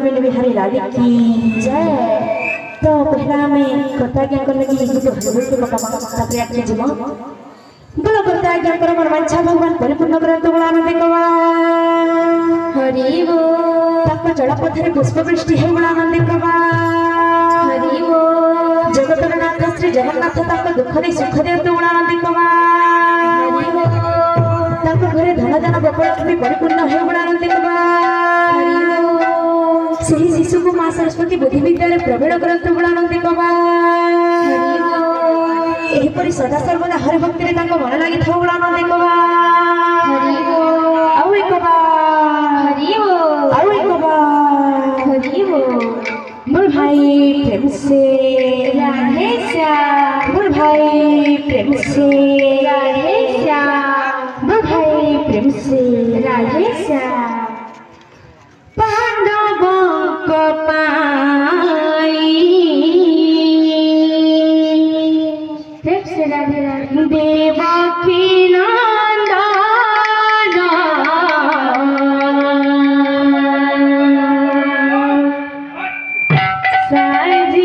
बिन बिहारी लाल की जय। तो पहला में कृतज्ञ करने की हिंदू हरिबोल के मकाम तापरे आके जीवा बोलो कृतज्ञ करो मन वांछा भगवान परिपूर्ण करंतु गुणानंद कवा हरिबो ताप जलपथरे पुष्पवृष्टि हे गुणानंद कवा हरिबो जगतर नाथ श्री जगन्नाथ ताप दुख दे सुख दे गुणानंद कवा हरिबो ताप घरे धन धन गोपालक्ष्मी परिपूर्ण हे गुणानंद कवा सही शिशु को मां सरस्वती बुद्धि विद्यालय प्रवीण करंतु गुणानंद कवा एहीपरि सदा सर्वदा हरि भक्ति रे ताको मन लागि थाउ गुणानंद कवा हरिबो आउ एक बार हरिबो आउ एक बार हरिबो मोर भाई प्रेम से राधे श्याम मोर भाई प्रेम से राधे श्याम मोर भाई प्रेम से राधे श्याम देवकी नंदन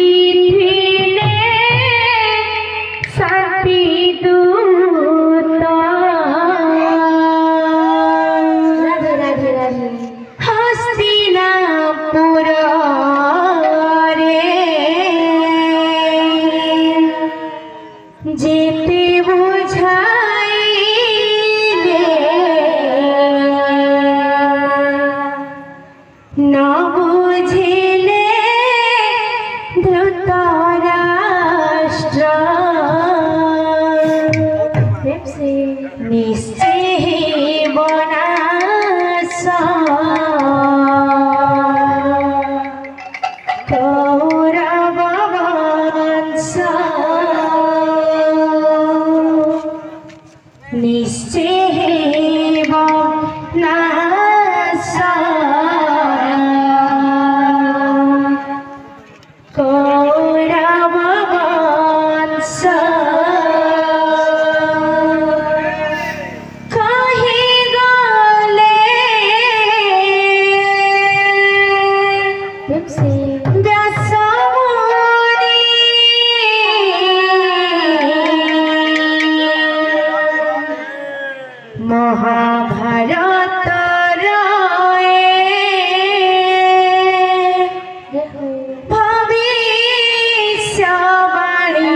सजीले सती दूत राधे राधे राधे हस्तिनापुर रे जेते न बुझिले धृतराष्ट्र निश्चय बनास कौरव वंश निश्चय बनास कौरव वंश कहि गले व्यास मुनि महाभारत महाभारत भविष्यवाणी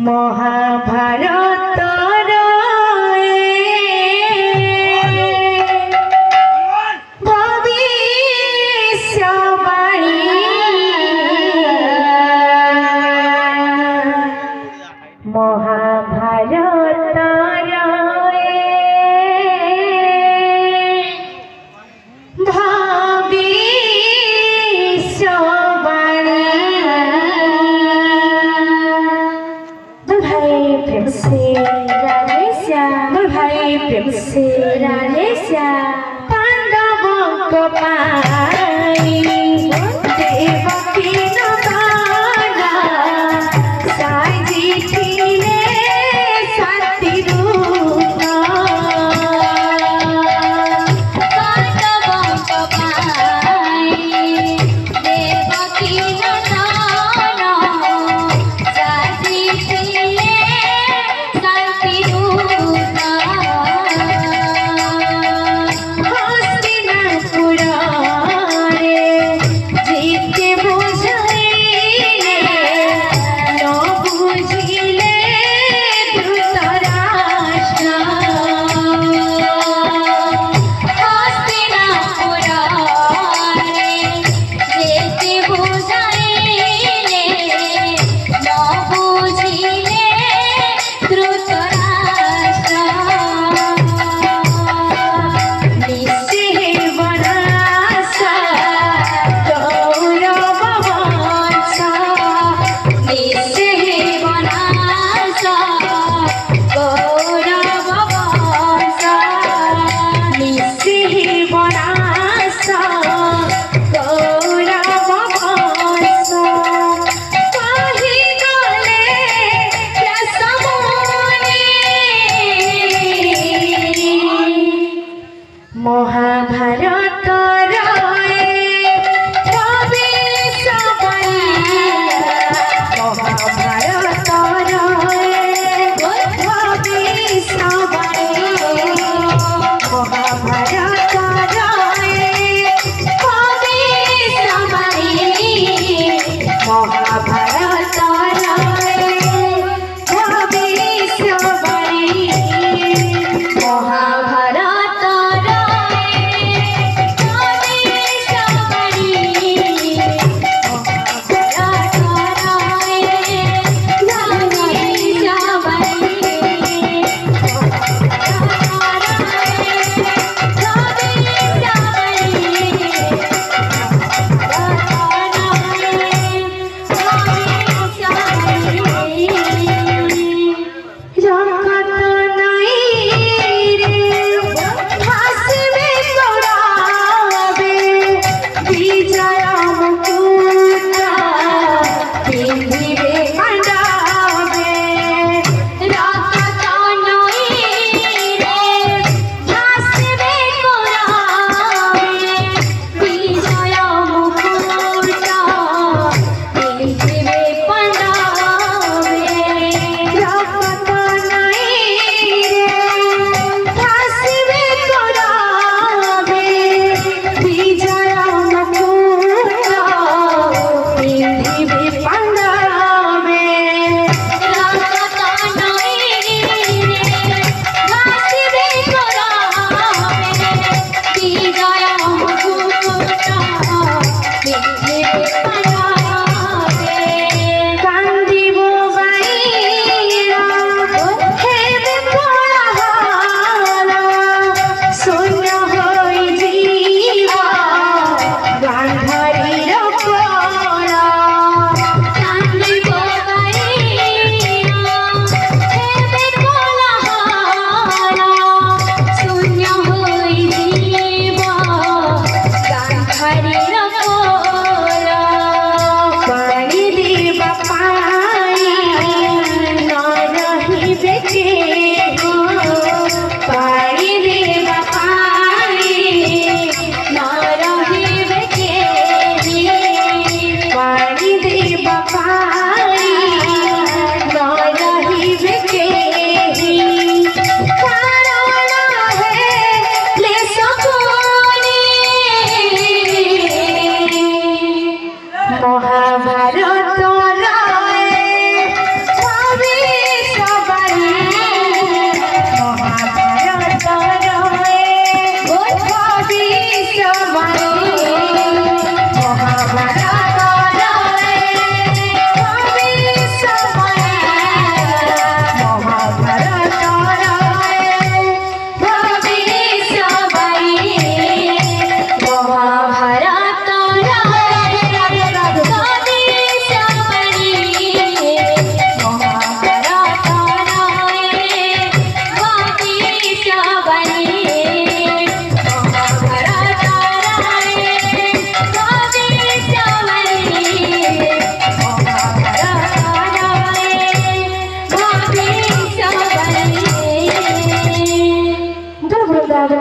महाभारत भविष्यवाणी महाभारत भविष्यवाणी भाई प्रेम से राधे श्याम भाई प्रेम से राधे श्याम पांडवों को पाई देवकी नंदन सजीले सती दूत पांडवों को पाई देवकी नंदन सजीले सती दूत हस्तिनापुर महाभारत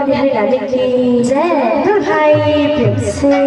बिहारी लाल की जय। भाई फिर से